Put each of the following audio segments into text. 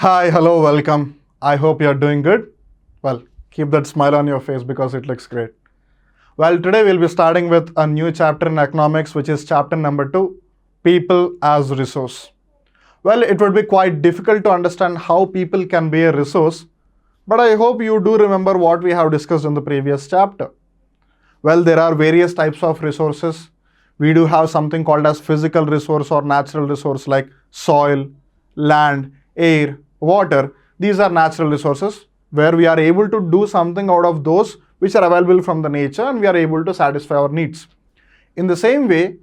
Hi, hello, welcome. I hope you're doing good. Well, keep that smile on your face because it looks great. Well, today we'll be starting with a new chapter in economics, which is chapter number 2, People as Resource. Well, it would be quite difficult to understand how people can be a resource, but I hope you do remember what we have discussed in the previous chapter. Well, there are various types of resources. We do have something called as physical resource or natural resource like soil, land, air, water. These are natural resources where we are able to do something out of those which are available from the nature and we are able to satisfy our needs. In the same way,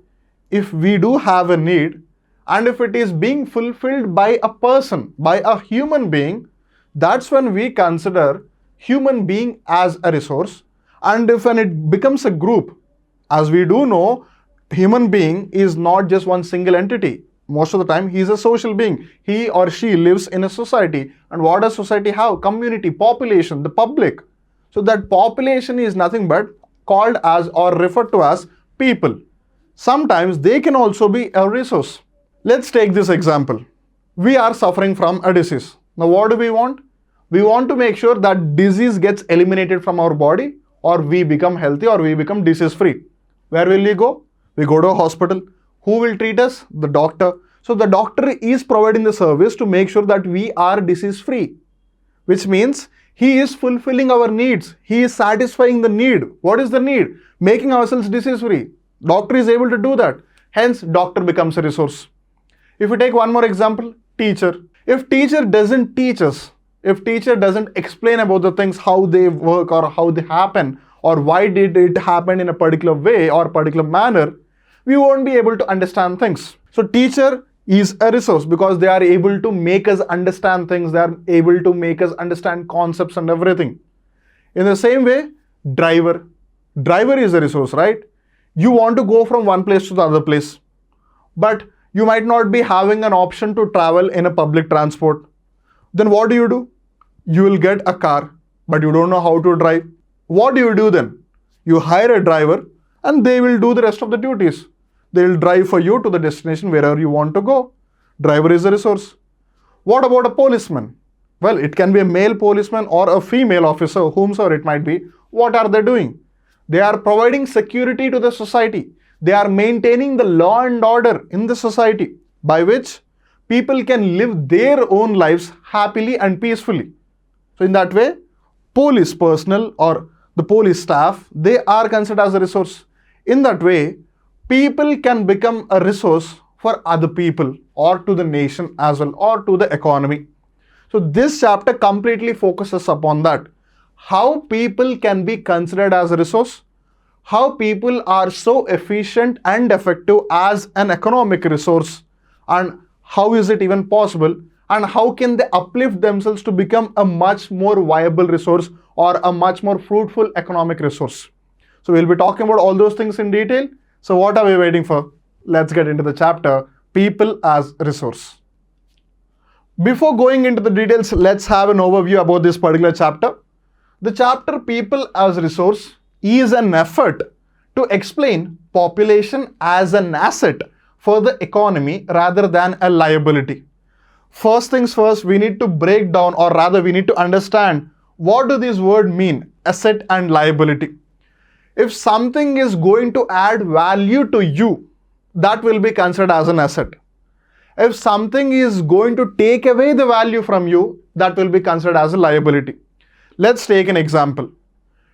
if we do have a need and if it is being fulfilled by a person, by a human being, that's when we consider human being as a resource. And if when it becomes a group, as we do know, human being is not just one single entity. Most of the time, he is a social being. He or she lives in a society. And what does society have? Community, population, the public. So that population is nothing but called as or referred to as people. Sometimes they can also be a resource. Let's take this example. We are suffering from a disease. Now what do we want? We want to make sure that disease gets eliminated from our body, or we become healthy, or we become disease free. Where will we go? We go to a hospital. Who will treat us? The doctor. So the doctor is providing the service to make sure that we are disease free, which means he is fulfilling our needs. He is satisfying the need. What is the need? Making ourselves disease free. Doctor is able to do that. Hence, doctor becomes a resource. If we take one more example, teacher. If teacher doesn't teach us, if teacher doesn't explain about the things, how they work or how they happen, or why did it happen in a particular way or particular manner, we won't be able to understand things. So teacher is a resource because they are able to make us understand things. They are able to make us understand concepts and everything. In the same way, driver. Driver is a resource, right? You want to go from one place to the other place, but you might not be having an option to travel in a public transport. Then what do? You will get a car, but you don't know how to drive. What do you do then? You hire a driver and they will do the rest of the duties. They will drive for you to the destination wherever you want to go. Driver is a resource. What about a policeman? Well, it can be a male policeman or a female officer, whomsoever it might be. What are they doing? They are providing security to the society. They are maintaining the law and order in the society by which people can live their own lives happily and peacefully. So in that way, police personnel or the police staff, they are considered as a resource. In that way, people can become a resource for other people or to the nation as well or to the economy. So this chapter completely focuses upon that. How people can be considered as a resource, how people are so efficient and effective as an economic resource, and how is it even possible, and how can they uplift themselves to become a much more viable resource or a much more fruitful economic resource. So we'll be talking about all those things in detail. So what are we waiting for? Let's get into the chapter, People as Resource. Before going into the details, let's have an overview about this particular chapter. The chapter People as Resource is an effort to explain population as an asset for the economy rather than a liability. First things first, we need to break down, or rather we need to understand what do these words mean, asset and liability. If something is going to add value to you, that will be considered as an asset. If something is going to take away the value from you, that will be considered as a liability. Let's take an example.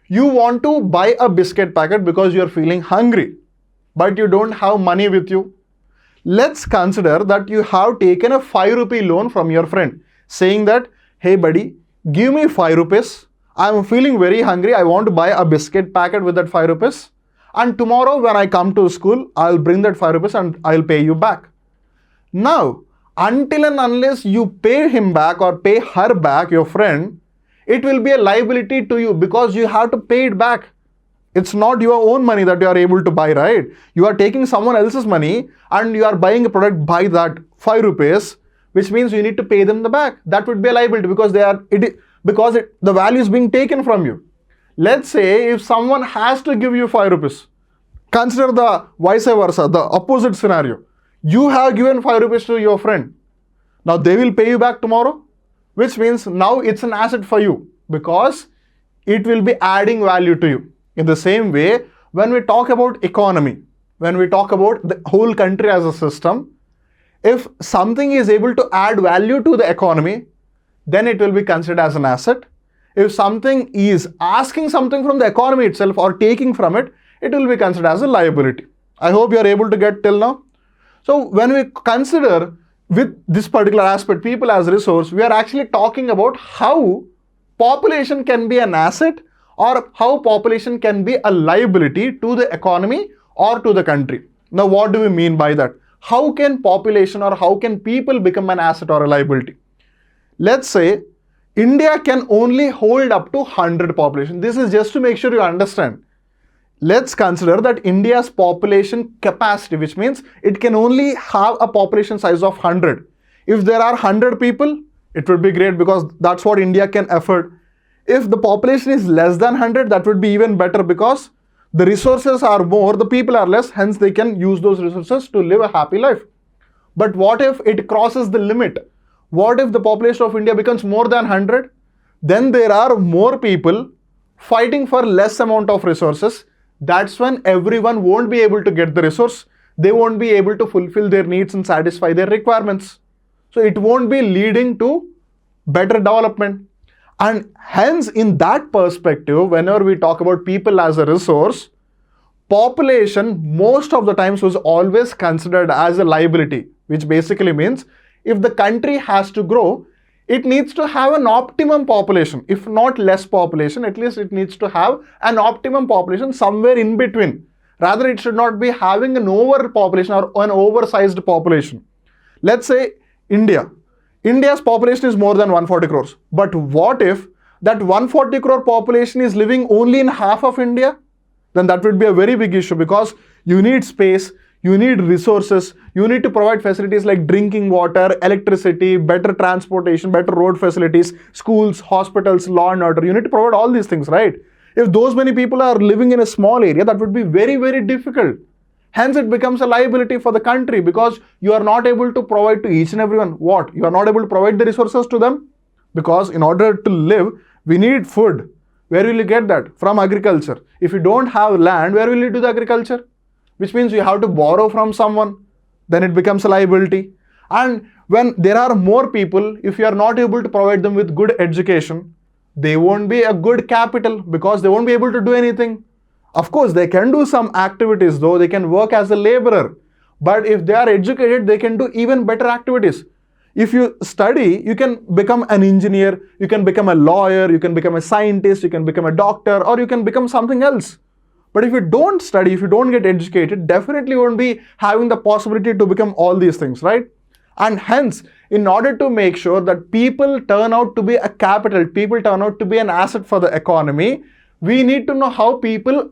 You want to buy a biscuit packet because you are feeling hungry, but you don't have money with you. Let's consider that you have taken a 5 rupee loan from your friend, saying that, hey buddy, give me 5 rupees. I'm feeling very hungry. I want to buy a biscuit packet with that 5 rupees. And tomorrow when I come to school, I'll bring that 5 rupees and I'll pay you back. Now, until and unless you pay him back or pay her back, your friend, it will be a liability to you because you have to pay it back. It's not your own money that you are able to buy, right? You are taking someone else's money and you are buying a product by that 5 rupees, which means you need to pay them the back. That would be a liability because the value is being taken from you. Let's say if someone has to give you 5 rupees, consider the vice versa, the opposite scenario. You have given 5 rupees to your friend. Now they will pay you back tomorrow. which means now it's an asset for you because it will be adding value to you. In the same way, when we talk about economy, when we talk about the whole country as a system, if something is able to add value to the economy, then it will be considered as an asset. If something is asking something from the economy itself or taking from it, it will be considered as a liability. I hope you are able to get till now. So when we consider with this particular aspect, people as resource, we are actually talking about how population can be an asset or how population can be a liability to the economy or to the country. Now, what do we mean by that? How can population or how can people become an asset or a liability? Let's say India can only hold up to 100 population. This is just to make sure you understand. Let's consider that India's population capacity, which means it can only have a population size of 100. If there are 100 people, it would be great because that's what India can afford. If the population is less than 100, that would be even better because the resources are more, the people are less, hence they can use those resources to live a happy life. But what if it crosses the limit? What if the population of India becomes more than 100? Then there are more people fighting for less amount of resources. That's when everyone won't be able to get the resource. They won't be able to fulfill their needs and satisfy their requirements. So it won't be leading to better development. And hence, in that perspective, whenever we talk about people as a resource, population most of the times was always considered as a liability, which basically means if the country has to grow, it needs to have an optimum population. If not less population, at least it needs to have an optimum population somewhere in between. Rather, it should not be having an overpopulation or an oversized population. Let's say India's population is more than 140 crores. But what if that 140 crore population is living only in half of India? Then that would be a very big issue because you need space, you need resources, you need to provide facilities like drinking water, electricity, better transportation, better road facilities, schools, hospitals, law and order. You need to provide all these things, right? If those many people are living in a small area, that would be very, very difficult. Hence, it becomes a liability for the country because you are not able to provide to each and everyone. What? You are not able to provide the resources to them because in order to live, we need food. Where will you get that? From agriculture. If you don't have land, where will you do the agriculture? Which means you have to borrow from someone. Then it becomes a liability. And when there are more people, if you are not able to provide them with good education, they won't be a good capital because they won't be able to do anything. Of course, they can do some activities though, they can work as a laborer. But if they are educated, they can do even better activities. If you study, you can become an engineer, you can become a lawyer, you can become a scientist, you can become a doctor, or you can become something else. But if you don't study, if you don't get educated, definitely you won't be having the possibility to become all these things, right? And hence, in order to make sure that people turn out to be a capital, people turn out to be an asset for the economy, we need to know how people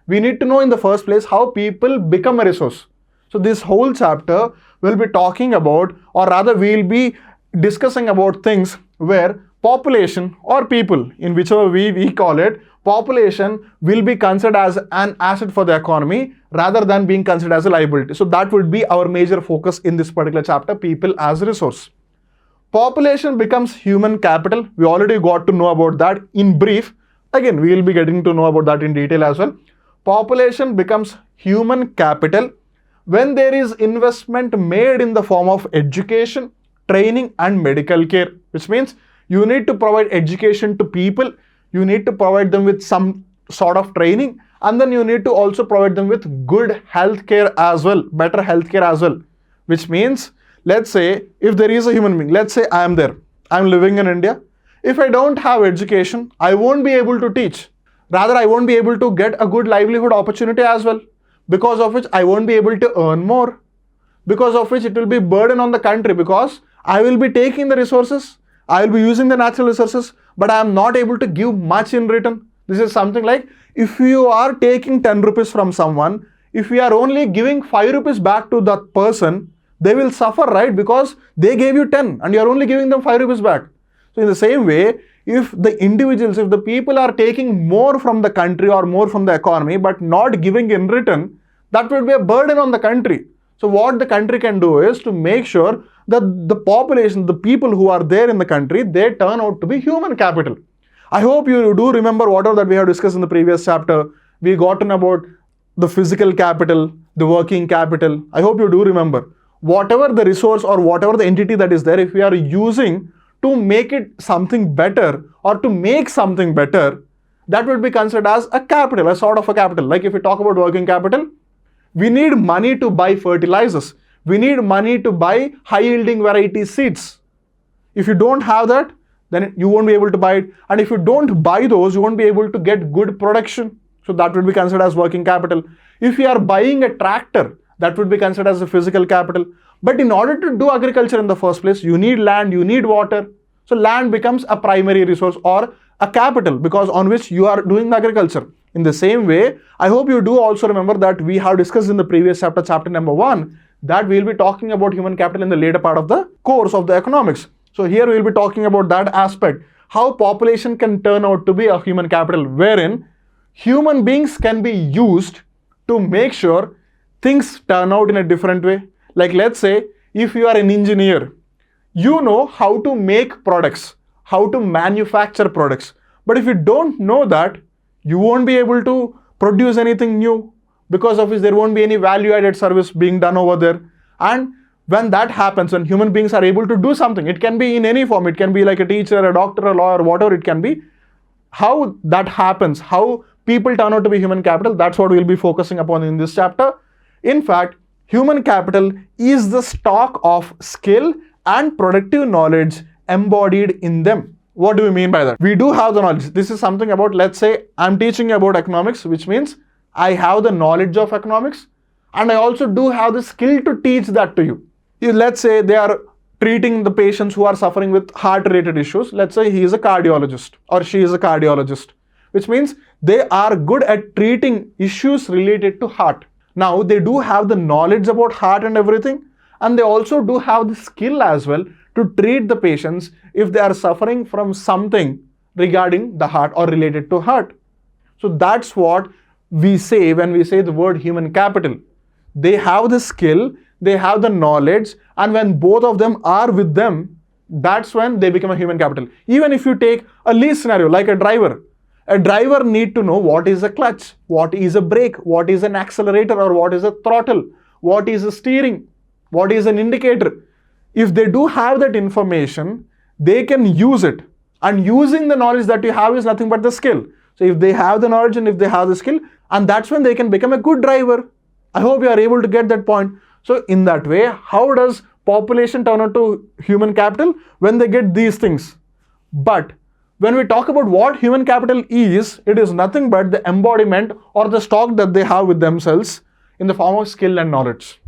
we need to know in the first place how people become a resource. So this whole chapter will be talking about, or rather we'll be discussing about things where population or people, in whichever we call it, population will be considered as an asset for the economy rather than being considered as a liability. So that would be our major focus in this particular chapter, people as a resource. Population becomes human capital. We already got to know about that in brief. Again, we will be getting to know about that in detail as well. Population becomes human capital when there is investment made in the form of education, training and medical care, which means you need to provide education to people, you need to provide them with some sort of training, and then you need to also provide them with good healthcare as well, better healthcare as well. Which means, let's say if there is a human being, let's say I am there, I'm living in India. If I don't have education, I won't be able to teach. Rather, I won't be able to get a good livelihood opportunity as well, because of which I won't be able to earn more, because of which it will be burden on the country because I will be taking the resources, I will be using the natural resources, but I am not able to give much in return. This is something like if you are taking 10 rupees from someone, if we are only giving 5 rupees back to that person, they will suffer, right? Because they gave you 10 and you are only giving them 5 rupees back. So in the same way, if the individuals, if the people are taking more from the country or more from the economy, but not giving in return, that will be a burden on the country. So what the country can do is to make sure the population, the people who are there in the country, they turn out to be human capital. I hope you do remember whatever that we have discussed in the previous chapter. We got to know about the physical capital, the working capital. I hope you do remember. Whatever the resource or whatever the entity that is there, if we are using to make it something better or to make something better, that would be considered as a capital, a sort of a capital. Like if we talk about working capital, we need money to buy fertilizers. We need money to buy high-yielding variety seeds. If you don't have that, then you won't be able to buy it. And if you don't buy those, you won't be able to get good production. So that would be considered as working capital. If you are buying a tractor, that would be considered as a physical capital. But in order to do agriculture in the first place, you need land, you need water. So land becomes a primary resource or a capital because on which you are doing the agriculture. In the same way, I hope you do also remember that we have discussed in the previous chapter, chapter number 1, that we will be talking about human capital in the later part of the course of the economics. So here we will be talking about that aspect, how population can turn out to be a human capital, wherein human beings can be used to make sure things turn out in a different way. Like let's say, if you are an engineer, you know how to make products, how to manufacture products. But if you don't know that, you won't be able to produce anything new, because of which there won't be any value-added service being done over there. And when that happens, when human beings are able to do something, it can be in any form, it can be like a teacher, a doctor, a lawyer, whatever it can be. How that happens, how people turn out to be human capital, that's what we'll be focusing upon in this chapter. In fact, human capital is the stock of skill and productive knowledge embodied in them. What do we mean by that? We do have the knowledge. This is something about, let's say, I'm teaching you about economics, which means I have the knowledge of economics and I also do have the skill to teach that to you. Let's say they are treating the patients who are suffering with heart-related issues. Let's say he is a cardiologist or she is a cardiologist, which means they are good at treating issues related to heart. Now, they do have the knowledge about heart and everything, and they also do have the skill as well to treat the patients if they are suffering from something regarding the heart or related to heart. So that's what we say when we say the word human capital. They have the skill, they have the knowledge, and when both of them are with them, that's when they become a human capital. Even if you take a lease scenario like a driver need to know what is a clutch, what is a brake, what is an accelerator or what is a throttle, what is a steering, what is an indicator. If they do have that information, they can use it. And using the knowledge that you have is nothing but the skill. So if they have the knowledge and if they have the skill, and that's when they can become a good driver. I hope you are able to get that point. So in that way, how does population turn out to human capital? When they get these things. But when we talk about what human capital is, it is nothing but the embodiment or the stock that they have with themselves in the form of skill and knowledge.